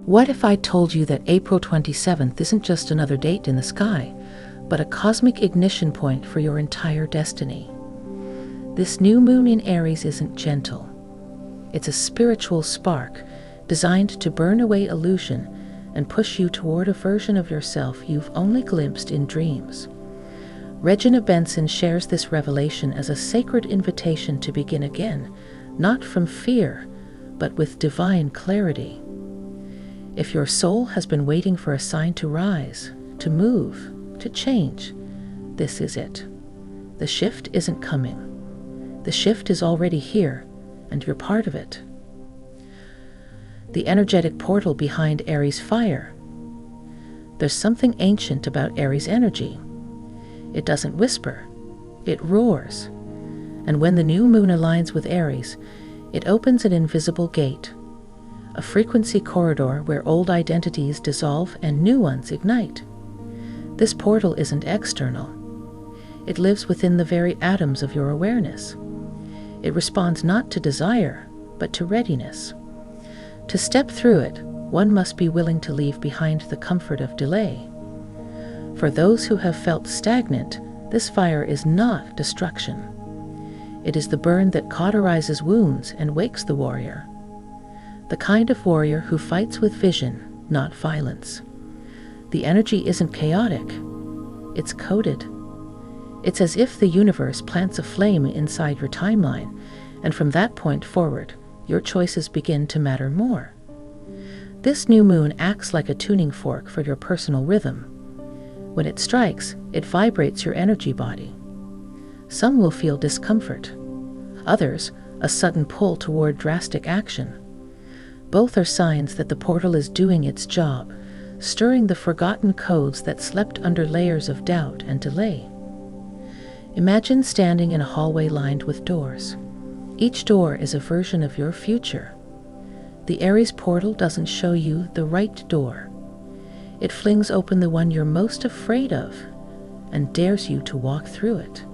What if I told you that April 27th isn't just another date in the sky, but a cosmic ignition point for your entire destiny? This new moon in Aries isn't gentle. It's a spiritual spark designed to burn away illusion and push you toward a version of yourself you've only glimpsed in dreams. Regina Benson shares this revelation as a sacred invitation to begin again, not from fear, but with divine clarity. If your soul has been waiting for a sign to rise, to move, to change, this is it. The shift isn't coming. The shift is already here, and you're part of it. The energetic portal behind Aries fire. There's something ancient about Aries energy. It doesn't whisper, it roars. And when the new moon aligns with Aries, it opens an invisible gate, a frequency corridor where old identities dissolve and new ones ignite. This portal isn't external. It lives within the very atoms of your awareness. It responds not to desire, but to readiness. To step through it, one must be willing to leave behind the comfort of delay. For those who have felt stagnant, this fire is not destruction. It is the burn that cauterizes wounds and wakes the warrior. The kind of warrior who fights with vision, not violence. The energy isn't chaotic. It's coded. It's as if the universe plants a flame inside your timeline, and from that point forward, your choices begin to matter more. This new moon acts like a tuning fork for your personal rhythm. When it strikes, it vibrates your energy body. Some will feel discomfort. Others, a sudden pull toward drastic action. Both are signs that the portal is doing its job, stirring the forgotten codes that slept under layers of doubt and delay. Imagine standing in a hallway lined with doors. Each door is a version of your future. The Aries portal doesn't show you the right door. It flings open the one you're most afraid of and dares you to walk through it.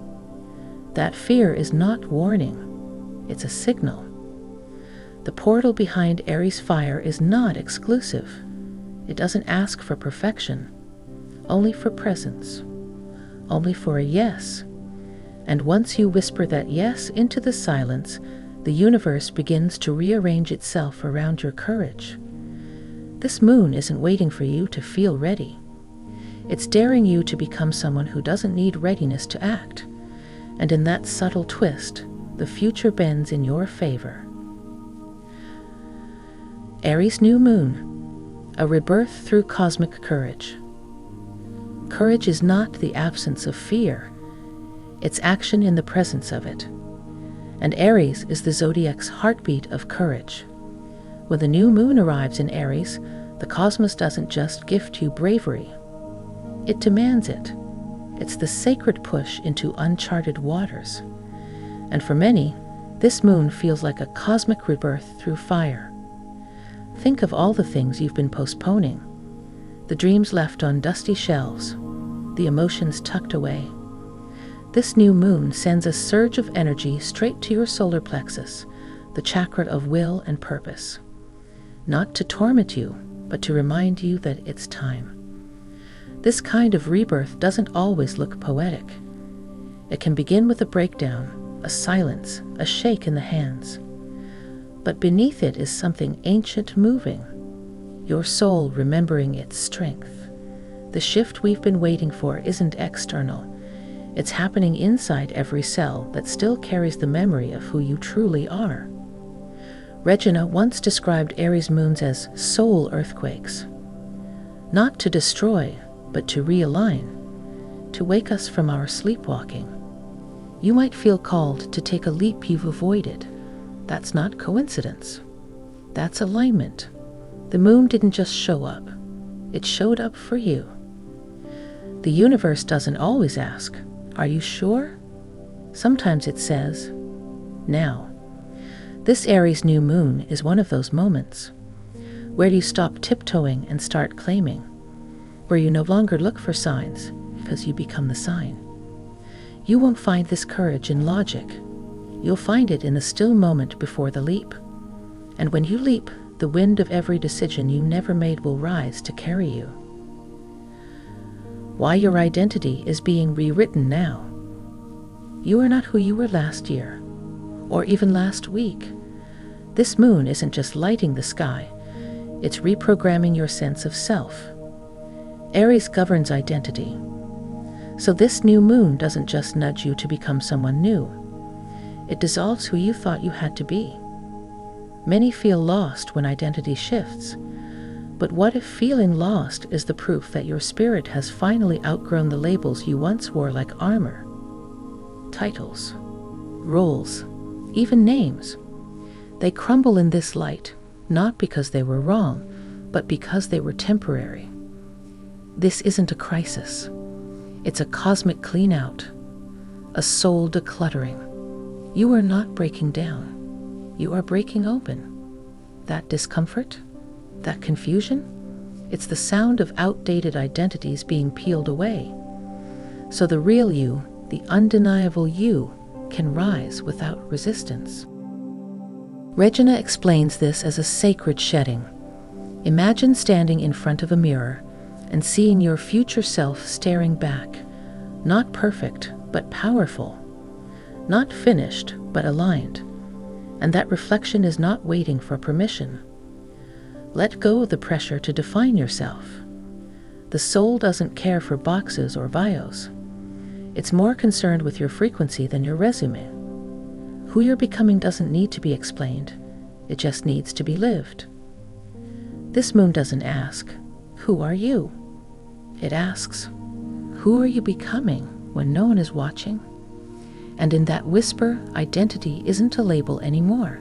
That fear is not warning, it's a signal. The portal behind Aries fire is not exclusive. It doesn't ask for perfection, only for presence, only for a yes. And once you whisper that yes into the silence, the universe begins to rearrange itself around your courage. This moon isn't waiting for you to feel ready. It's daring you to become someone who doesn't need readiness to act. And in that subtle twist, the future bends in your favor. Aries New Moon, a rebirth through cosmic courage. Courage is not the absence of fear. It's action in the presence of it. And Aries is the zodiac's heartbeat of courage. When the new moon arrives in Aries, the cosmos doesn't just gift you bravery. It demands it. It's the sacred push into uncharted waters. And for many, this moon feels like a cosmic rebirth through fire. Think of all the things you've been postponing. The dreams left on dusty shelves, the emotions tucked away. This new moon sends a surge of energy straight to your solar plexus, the chakra of will and purpose. Not to torment you, but to remind you that it's time. This kind of rebirth doesn't always look poetic. It can begin with a breakdown, a silence, a shake in the hands. But beneath it is something ancient moving, your soul remembering its strength. The shift we've been waiting for isn't external. It's happening inside every cell that still carries the memory of who you truly are. Regina once described Aries moons as soul earthquakes. Not to destroy, but to realign, to wake us from our sleepwalking. You might feel called to take a leap you've avoided. That's not coincidence. That's alignment. The moon didn't just show up. It showed up for you. The universe doesn't always ask, "Are you sure?" Sometimes it says, "Now." This Aries new moon is one of those moments. Where you stop tiptoeing and start claiming. Where you no longer look for signs because you become the sign. You won't find this courage in logic. You'll find it in the still moment before the leap. And when you leap, the wind of every decision you never made will rise to carry you. Why your identity is being rewritten now. You are not who you were last year, or even last week. This moon isn't just lighting the sky, it's reprogramming your sense of self. Aries governs identity. So this new moon doesn't just nudge you to become someone new. It dissolves who you thought you had to be. Many feel lost when identity shifts. But what if feeling lost is the proof that your spirit has finally outgrown the labels you once wore like armor? Titles, roles, even names. They crumble in this light, not because they were wrong, but because they were temporary. This isn't a crisis. It's a cosmic cleanout, a soul decluttering. You are not breaking down. You are breaking open. That discomfort, that confusion, it's the sound of outdated identities being peeled away. So the real you, the undeniable you, can rise without resistance. Regina explains this as a sacred shedding. Imagine standing in front of a mirror and seeing your future self staring back, not perfect, but powerful, not finished, but aligned. And that reflection is not waiting for permission. Let go of the pressure to define yourself. The soul doesn't care for boxes or bios. It's more concerned with your frequency than your resume. Who you're becoming doesn't need to be explained. It just needs to be lived. This moon doesn't ask, "Who are you?" It asks, "Who are you becoming when no one is watching?" And in that whisper, identity isn't a label anymore.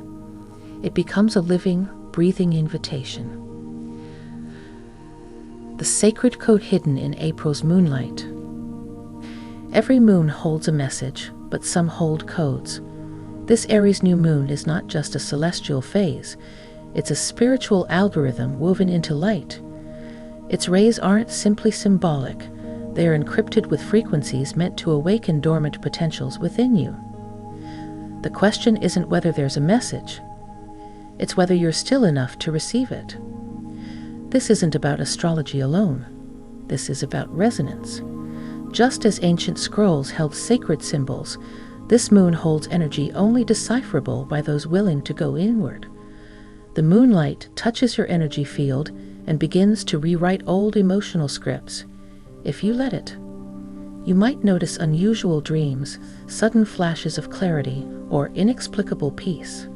It becomes a living, breathing invitation. The sacred code hidden in April's moonlight. Every moon holds a message, but some hold codes. This Aries new moon is not just a celestial phase, it's a spiritual algorithm woven into light. Its rays aren't simply symbolic, they are encrypted with frequencies meant to awaken dormant potentials within you. The question isn't whether there's a message, it's whether you're still enough to receive it. This isn't about astrology alone, this is about resonance. Just as ancient scrolls held sacred symbols, this moon holds energy only decipherable by those willing to go inward. The moonlight touches your energy field and begins to rewrite old emotional scripts. If you let it, you might notice unusual dreams, sudden flashes of clarity, or inexplicable peace.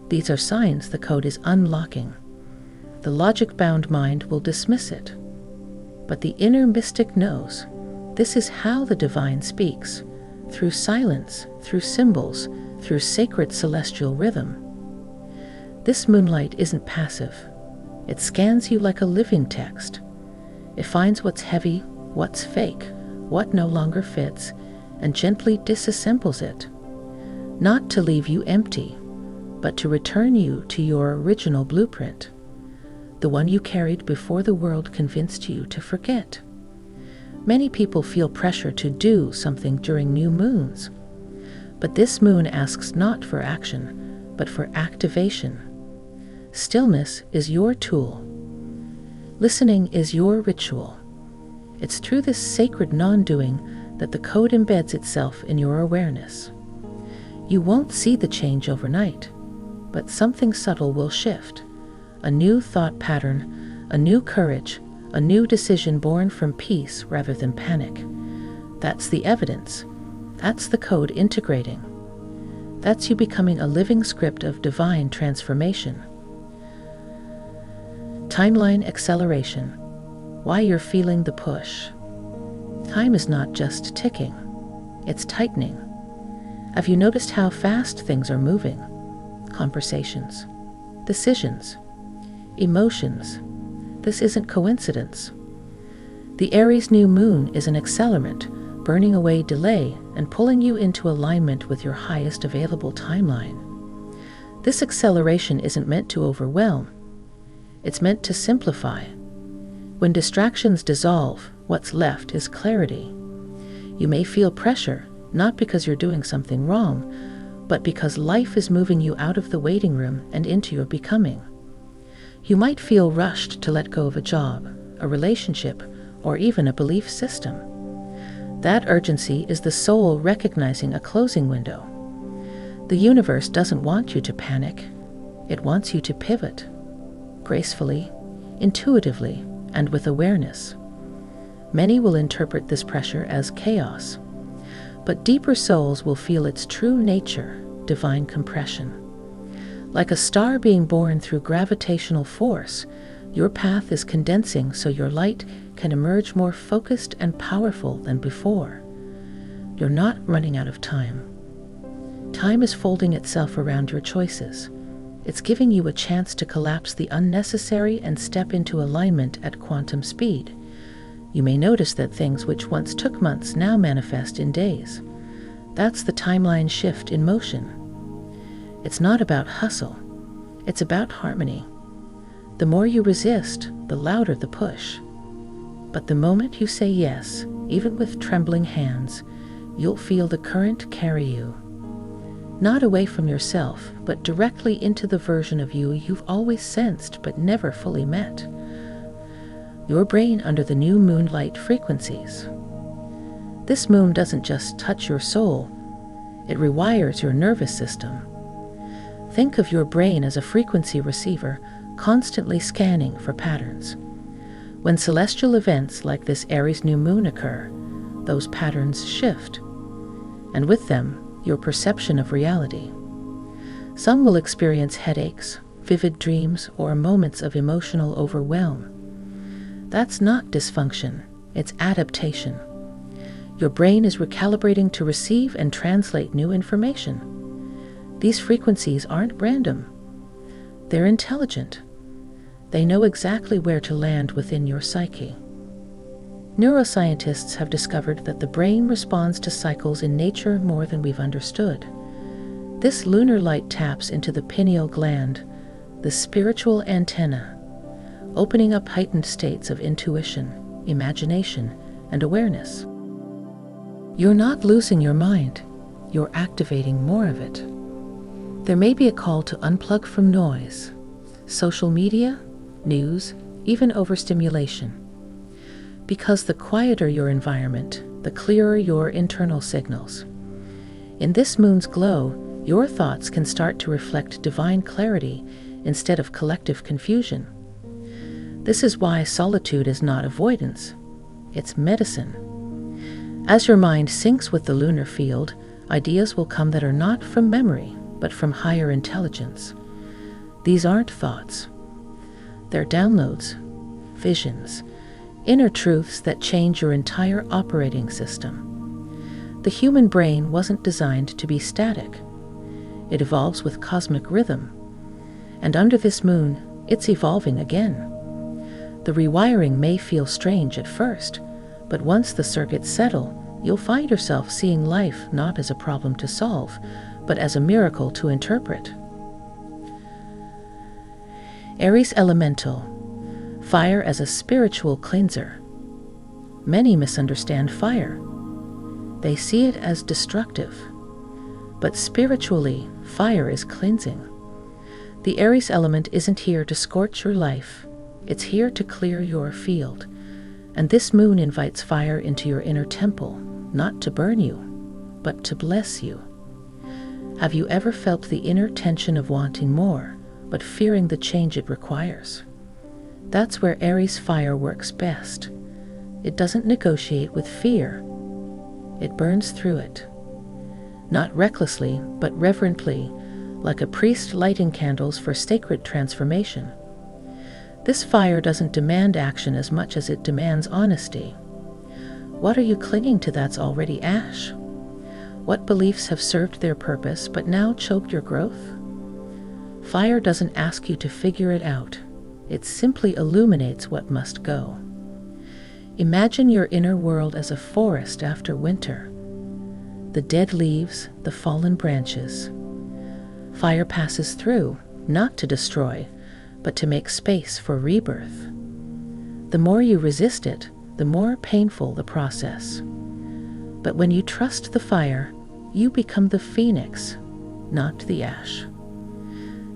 These are signs the code is unlocking. The logic-bound mind will dismiss it. But the inner mystic knows. This is how the divine speaks, through silence, through symbols, through sacred celestial rhythm. This moonlight isn't passive. It scans you like a living text. It finds what's heavy, what's fake, what no longer fits, and gently disassembles it. Not to leave you empty, but to return you to your original blueprint, the one you carried before the world convinced you to forget. Many people feel pressure to do something during new moons, but this moon asks not for action, but for activation. Stillness is your tool. Listening is your ritual. It's through this sacred non-doing that the code embeds itself in your awareness. You won't see the change overnight, but something subtle will shift. A new thought pattern, a new courage, a new decision born from peace rather than panic. That's the evidence. That's the code integrating. That's you becoming a living script of divine transformation. Timeline acceleration. Why you're feeling the push. Time is not just ticking, it's tightening. Have you noticed how fast things are moving? Conversations, decisions, emotions. This isn't coincidence. The Aries new moon is an accelerant, burning away delay and pulling you into alignment with your highest available timeline. This acceleration isn't meant to overwhelm. It's meant to simplify. When distractions dissolve, what's left is clarity. You may feel pressure, not because you're doing something wrong, but because life is moving you out of the waiting room and into your becoming. You might feel rushed to let go of a job, a relationship, or even a belief system. That urgency is the soul recognizing a closing window. The universe doesn't want you to panic. It wants you to pivot, gracefully, intuitively, and with awareness. Many will interpret this pressure as chaos, but deeper souls will feel its true nature, divine compression. Like a star being born through gravitational force, your path is condensing so your light can emerge more focused and powerful than before. You're not running out of time. Time is folding itself around your choices. It's giving you a chance to collapse the unnecessary and step into alignment at quantum speed. You may notice that things which once took months now manifest in days. That's the timeline shift in motion. It's not about hustle. It's about harmony. The more you resist, the louder the push. But the moment you say yes, even with trembling hands, you'll feel the current carry you. Not away from yourself, but directly into the version of you you've always sensed but never fully met. Your brain under the new moonlight frequencies. This moon doesn't just touch your soul, it rewires your nervous system. Think of your brain as a frequency receiver constantly scanning for patterns. When celestial events like this Aries New Moon occur, those patterns shift, and with them, your perception of reality. Some will experience headaches, vivid dreams, or moments of emotional overwhelm. That's not dysfunction, it's adaptation. Your brain is recalibrating to receive and translate new information. These frequencies aren't random. They're intelligent. They know exactly where to land within your psyche. Neuroscientists have discovered that the brain responds to cycles in nature more than we've understood. This lunar light taps into the pineal gland, the spiritual antenna, opening up heightened states of intuition, imagination, and awareness. You're not losing your mind, you're activating more of it. There may be a call to unplug from noise, social media, news, even overstimulation. Because the quieter your environment, the clearer your internal signals. In this moon's glow, your thoughts can start to reflect divine clarity instead of collective confusion. This is why solitude is not avoidance, it's medicine. As your mind syncs with the lunar field, ideas will come that are not from memory, but from higher intelligence. These aren't thoughts. They're downloads, visions, inner truths that change your entire operating system. The human brain wasn't designed to be static. It evolves with cosmic rhythm. And under this moon, it's evolving again. The rewiring may feel strange at first, but once the circuits settle, you'll find yourself seeing life not as a problem to solve, but as a miracle to interpret. Aries Elemental. Fire as a spiritual cleanser. Many misunderstand fire. They see it as destructive. But spiritually, fire is cleansing. The Aries element isn't here to scorch your life. It's here to clear your field. And this moon invites fire into your inner temple, not to burn you, but to bless you. Have you ever felt the inner tension of wanting more, but fearing the change it requires? That's where Aries fire works best. It doesn't negotiate with fear. It burns through it. Not recklessly, but reverently, like a priest lighting candles for sacred transformation. This fire doesn't demand action as much as it demands honesty. What are you clinging to that's already ash? What beliefs have served their purpose but now choke your growth? Fire doesn't ask you to figure it out. It simply illuminates what must go. Imagine your inner world as a forest after winter. The dead leaves, the fallen branches. Fire passes through, not to destroy, but to make space for rebirth. The more you resist it, the more painful the process. But when you trust the fire, you become the phoenix, not the ash.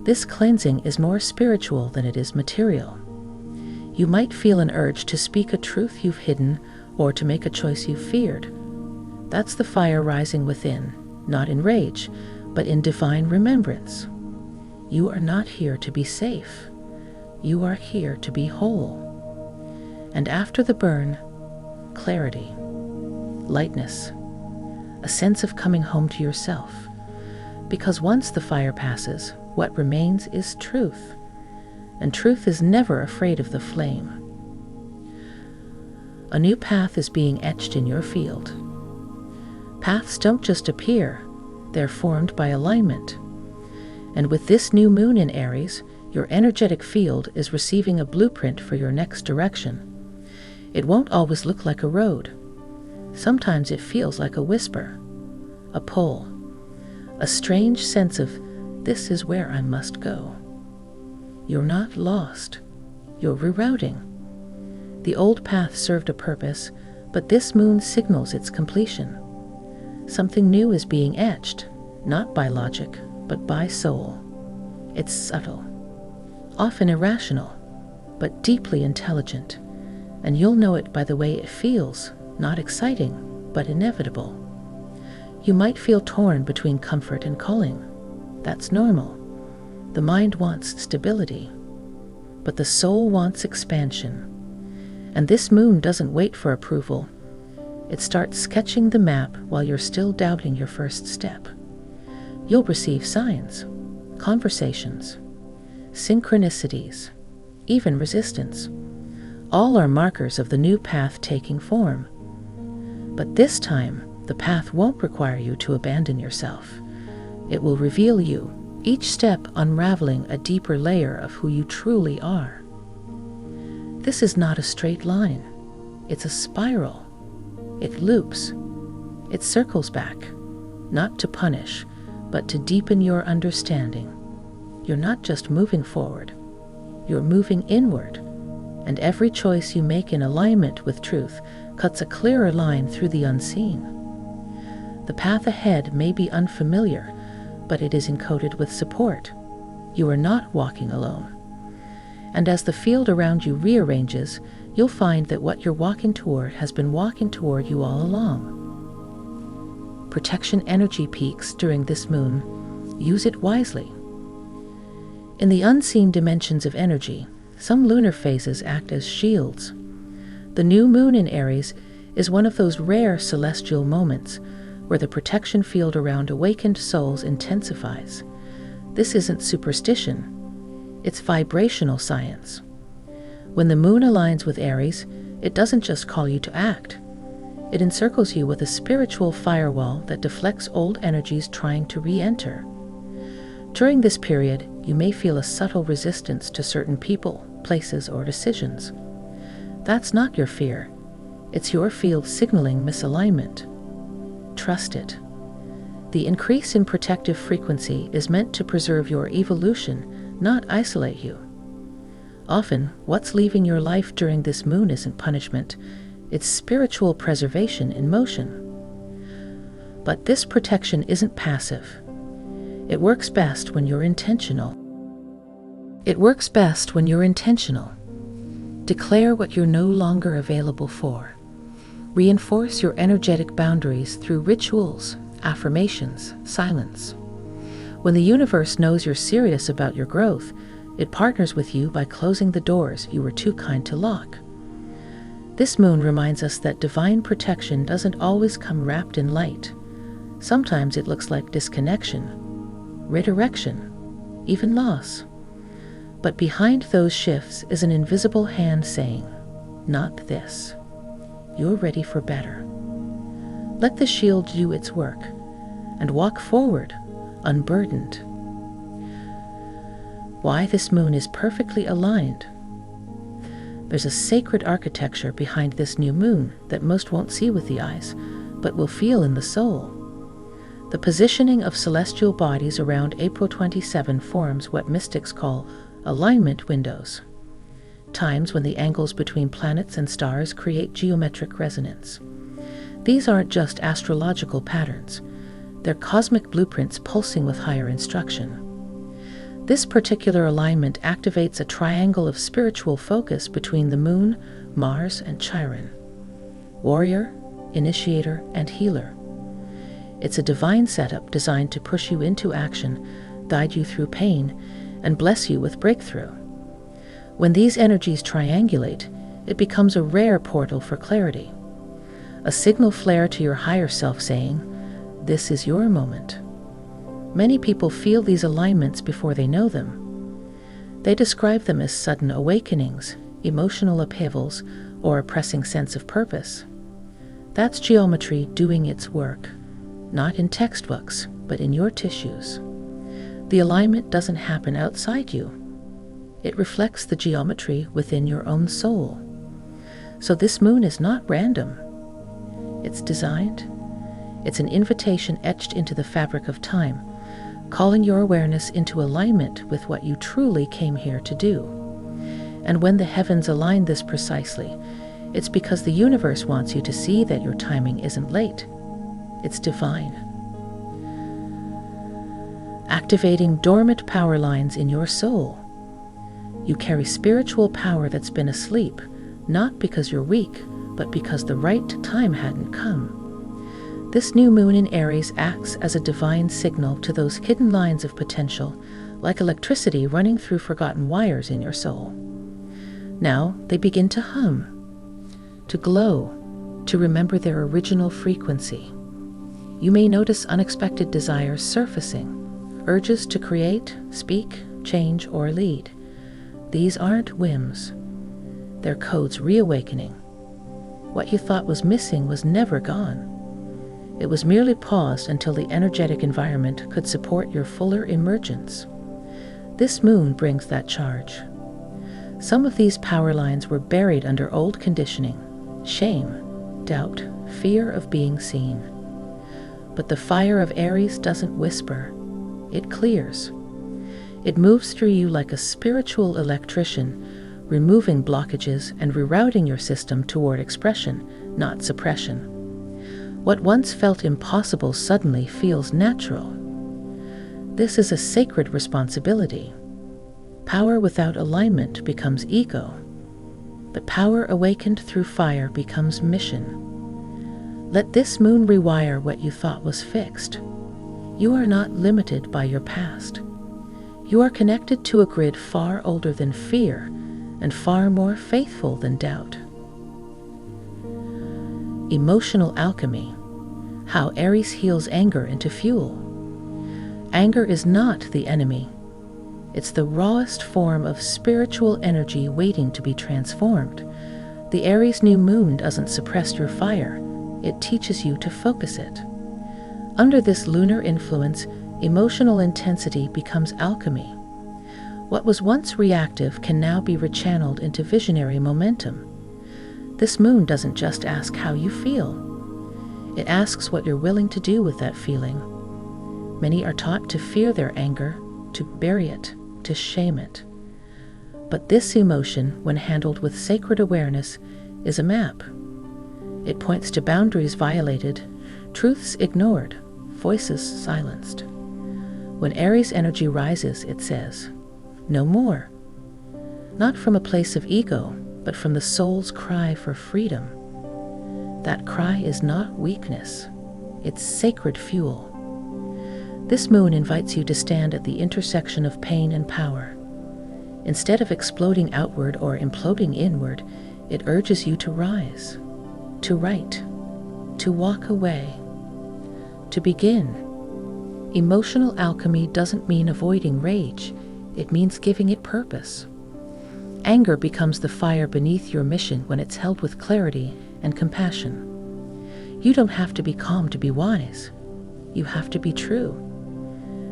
This cleansing is more spiritual than it is material. You might feel an urge to speak a truth you've hidden or to make a choice you've feared. That's the fire rising within, not in rage, but in divine remembrance. You are not here to be safe. You are here to be whole. And after the burn, clarity, lightness, a sense of coming home to yourself. Because once the fire passes, what remains is truth. And truth is never afraid of the flame. A new path is being etched in your field. Paths don't just appear, they're formed by alignment. And with this new moon in Aries, your energetic field is receiving a blueprint for your next direction. It won't always look like a road. Sometimes it feels like a whisper, a pull, a strange sense of, this is where I must go. You're not lost. You're rerouting. The old path served a purpose, but this moon signals its completion. Something new is being etched, not by logic, but by soul. It's subtle, often irrational, but deeply intelligent, and you'll know it by the way it feels, not exciting, but inevitable. You might feel torn between comfort and calling. That's normal. The mind wants stability, but the soul wants expansion. And this moon doesn't wait for approval. It starts sketching the map while you're still doubting your first step. You'll receive signs, conversations, synchronicities, even resistance. All are markers of the new path taking form. But this time, the path won't require you to abandon yourself. It will reveal you, each step unraveling a deeper layer of who you truly are. This is not a straight line. It's a spiral. It loops. It circles back, not to punish, but to deepen your understanding. You're not just moving forward. You're moving inward. And every choice you make in alignment with truth cuts a clearer line through the unseen. The path ahead may be unfamiliar, but it is encoded with support. You are not walking alone. And as the field around you rearranges, you'll find that what you're walking toward has been walking toward you all along. Protection energy peaks during this moon. Use it wisely. In the unseen dimensions of energy, some lunar phases act as shields. The new moon in Aries is one of those rare celestial moments where the protection field around awakened souls intensifies. This isn't superstition. It's vibrational science. When the moon aligns with Aries, it doesn't just call you to act. It encircles you with a spiritual firewall that deflects old energies trying to re-enter. During this period, you may feel a subtle resistance to certain people, places, or decisions. That's not your fear. It's your field signaling misalignment. Trust it. The increase in protective frequency is meant to preserve your evolution, not isolate you. Often, what's leaving your life during this moon isn't punishment, it's spiritual preservation in motion. But this protection isn't passive. It works best when you're intentional. Declare what you're no longer available for. Reinforce your energetic boundaries through rituals, affirmations, silence. When the universe knows you're serious about your growth, it partners with you by closing the doors you were too kind to lock. This moon reminds us that divine protection doesn't always come wrapped in light. Sometimes it looks like disconnection, redirection, even loss. But behind those shifts is an invisible hand saying, "Not this. You're ready for better." Let the shield do its work and walk forward, unburdened. Why this moon is perfectly aligned. There's a sacred architecture behind this new moon that most won't see with the eyes, but will feel in the soul. The positioning of celestial bodies around April 27 forms what mystics call alignment windows, times when the angles between planets and stars create geometric resonance. These aren't just astrological patterns. They're cosmic blueprints pulsing with higher instruction. This particular alignment activates a triangle of spiritual focus between the Moon, Mars, and Chiron. Warrior, initiator, and healer. It's a divine setup designed to push you into action, guide you through pain, and bless you with breakthrough. When these energies triangulate, it becomes a rare portal for clarity, a signal flare to your higher self saying, "This is your moment." Many people feel these alignments before they know them. They describe them as sudden awakenings, emotional upheavals, or a pressing sense of purpose. That's geometry doing its work, not in textbooks, but in your tissues. The alignment doesn't happen outside you. It reflects the geometry within your own soul. So this moon is not random. It's designed. It's an invitation etched into the fabric of time, calling your awareness into alignment with what you truly came here to do. And when the heavens align this precisely, it's because the universe wants you to see that your timing isn't late. It's divine. Activating dormant power lines in your soul. You carry spiritual power that's been asleep, not because you're weak, but because the right time hadn't come. This new moon in Aries acts as a divine signal to those hidden lines of potential, like electricity running through forgotten wires in your soul. Now they begin to hum, to glow, to remember their original frequency. You may notice unexpected desires surfacing, urges to create, speak, change, or lead. These aren't whims. They're codes reawakening. What you thought was missing was never gone. It was merely paused until the energetic environment could support your fuller emergence. This moon brings that charge. Some of these power lines were buried under old conditioning, shame, doubt, fear of being seen. But the fire of Aries doesn't whisper. It clears. It moves through you like a spiritual electrician, removing blockages and rerouting your system toward expression, not suppression. What once felt impossible suddenly feels natural. This is a sacred responsibility. Power without alignment becomes ego, but power awakened through fire becomes mission. Let this moon rewire what you thought was fixed. You are not limited by your past. You are connected to a grid far older than fear and far more faithful than doubt. Emotional alchemy. How Aries heals anger into fuel. Anger is not the enemy. It's the rawest form of spiritual energy waiting to be transformed. The Aries New Moon doesn't suppress your fire. It teaches you to focus it. Under this lunar influence, emotional intensity becomes alchemy. What was once reactive can now be rechanneled into visionary momentum. This moon doesn't just ask how you feel. It asks what you're willing to do with that feeling. Many are taught to fear their anger, to bury it, to shame it. But this emotion, when handled with sacred awareness, is a map. It points to boundaries violated, truths ignored, voices silenced. When Aries energy rises, it says, "No more." Not from a place of ego, but from the soul's cry for freedom. That cry is not weakness. It's sacred fuel. This moon invites you to stand at the intersection of pain and power. Instead of exploding outward or imploding inward, it urges you to rise, to write, to walk away, to begin. Emotional alchemy doesn't mean avoiding rage. It means giving it purpose. Anger becomes the fire beneath your mission when it's held with clarity and compassion. You don't have to be calm to be wise. You have to be true.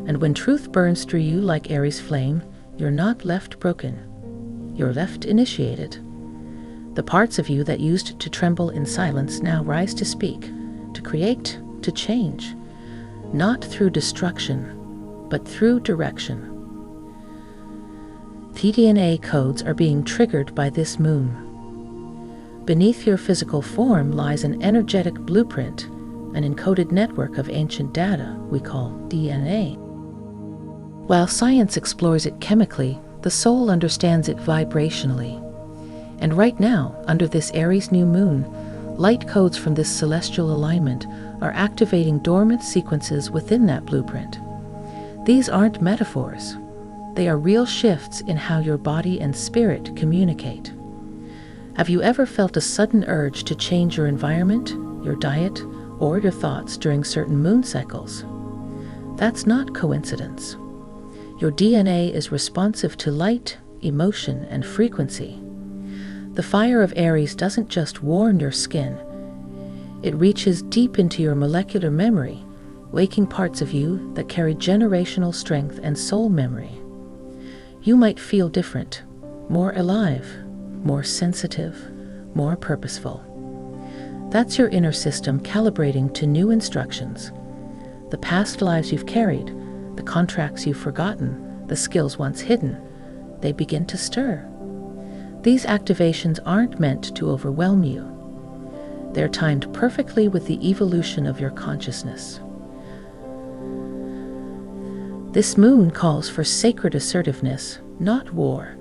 And when truth burns through you like Aries flame, you're not left broken. You're left initiated. The parts of you that used to tremble in silence now rise to speak, to create, to change. Not through destruction, but through direction. TDNA codes are being triggered by this moon. Beneath your physical form lies an energetic blueprint, an encoded network of ancient data we call DNA. While science explores it chemically, the soul understands it vibrationally. And right now, under this Aries new moon, light codes from this celestial alignment are activating dormant sequences within that blueprint. These aren't metaphors. They are real shifts in how your body and spirit communicate. Have you ever felt a sudden urge to change your environment, your diet, or your thoughts during certain moon cycles? That's not coincidence. Your DNA is responsive to light, emotion, and frequency. The fire of Aries doesn't just warm your skin. It reaches deep into your molecular memory, waking parts of you that carry generational strength and soul memory. You might feel different, more alive, more sensitive, more purposeful. That's your inner system calibrating to new instructions. The past lives you've carried, the contracts you've forgotten, the skills once hidden, they begin to stir. These activations aren't meant to overwhelm you. They're timed perfectly with the evolution of your consciousness. This moon calls for sacred assertiveness, not war.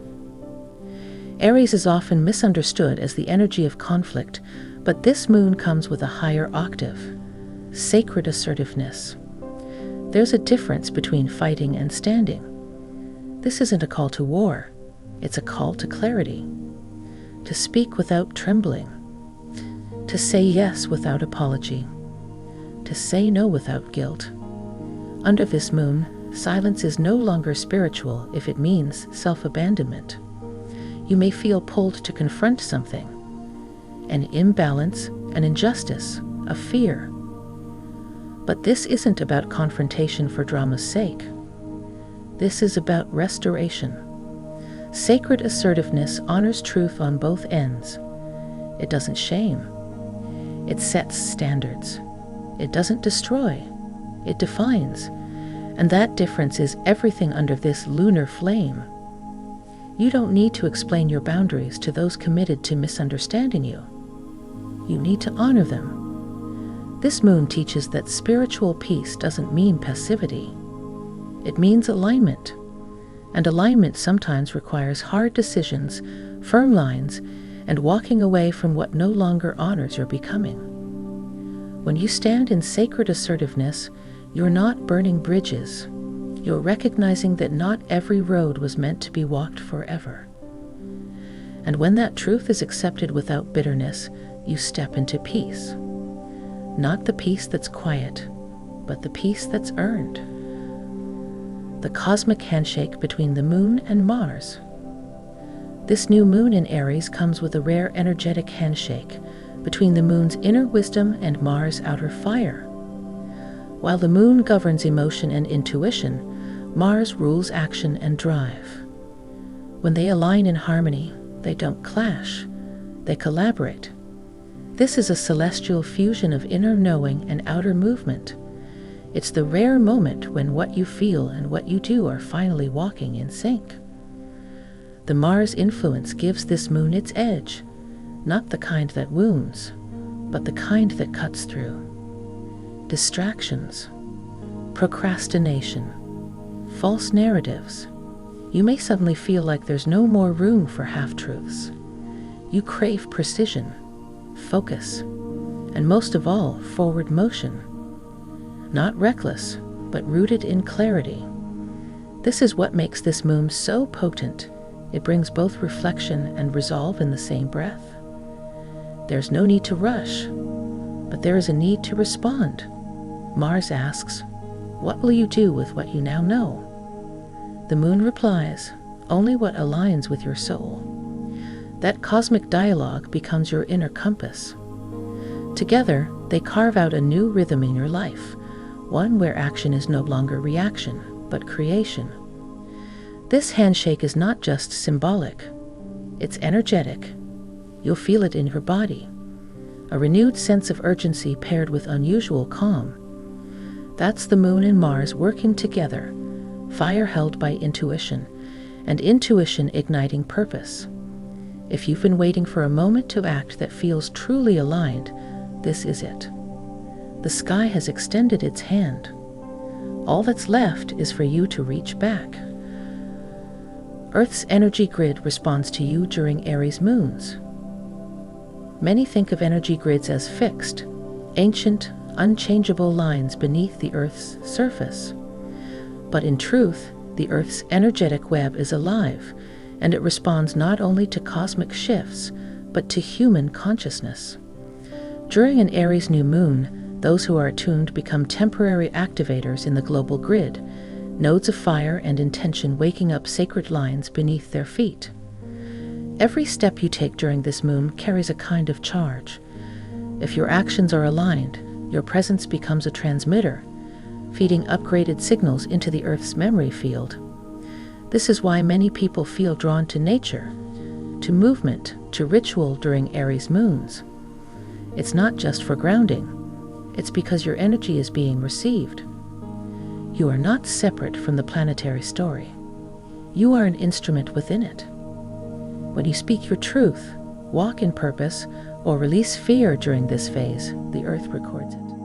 Aries is often misunderstood as the energy of conflict, but this moon comes with a higher octave, sacred assertiveness. There's a difference between fighting and standing. This isn't a call to war, it's a call to clarity, to speak without trembling, to say yes without apology, to say no without guilt. Under this moon, silence is no longer spiritual if it means self-abandonment. You may feel pulled to confront something, an imbalance, an injustice, a fear. But this isn't about confrontation for drama's sake. This is about restoration. Sacred assertiveness honors truth on both ends. It doesn't shame. It sets standards. It doesn't destroy. It defines. And that difference is everything under this lunar flame. You don't need to explain your boundaries to those committed to misunderstanding you. You need to honor them. This moon teaches that spiritual peace doesn't mean passivity. It means alignment. And alignment sometimes requires hard decisions, firm lines, and walking away from what no longer honors your becoming. When you stand in sacred assertiveness, you're not burning bridges. You're recognizing that not every road was meant to be walked forever. And when that truth is accepted without bitterness, you step into peace. Not the peace that's quiet, but the peace that's earned. The cosmic handshake between the moon and Mars. This new moon in Aries comes with a rare energetic handshake between the moon's inner wisdom and Mars' outer fire. While the moon governs emotion and intuition, Mars rules action and drive. When they align in harmony, they don't clash, they collaborate. This is a celestial fusion of inner knowing and outer movement. It's the rare moment when what you feel and what you do are finally walking in sync. The Mars influence gives this moon its edge, not the kind that wounds, but the kind that cuts through. Distractions, procrastination, false narratives. You may suddenly feel like there's no more room for half-truths. You crave precision, focus, and most of all, forward motion. Not reckless, but rooted in clarity. This is what makes this moon so potent. It brings both reflection and resolve in the same breath. There's no need to rush, but there is a need to respond. Mars asks, "What will you do with what you now know?" The moon replies, "Only what aligns with your soul." That cosmic dialogue becomes your inner compass. Together, they carve out a new rhythm in your life, one where action is no longer reaction, but creation. This handshake is not just symbolic, it's energetic. You'll feel it in your body. A renewed sense of urgency paired with unusual calm. That's the moon and Mars working together, fire held by intuition, and intuition igniting purpose. If you've been waiting for a moment to act that feels truly aligned, this is it. The sky has extended its hand. All that's left is for you to reach back. Earth's energy grid responds to you during Aries moons. Many think of energy grids as fixed, ancient, unchangeable lines beneath the Earth's surface. But in truth, the Earth's energetic web is alive, and it responds not only to cosmic shifts, but to human consciousness. During an Aries new moon, those who are attuned become temporary activators in the global grid, nodes of fire and intention waking up sacred lines beneath their feet. Every step you take during this moon carries a kind of charge. If your actions are aligned, your presence becomes a transmitter, feeding upgraded signals into the Earth's memory field. This is why many people feel drawn to nature, to movement, to ritual during Aries moons. It's not just for grounding. It's because your energy is being received. You are not separate from the planetary story. You are an instrument within it. When you speak your truth, walk in purpose, or release fear during this phase, the Earth records it.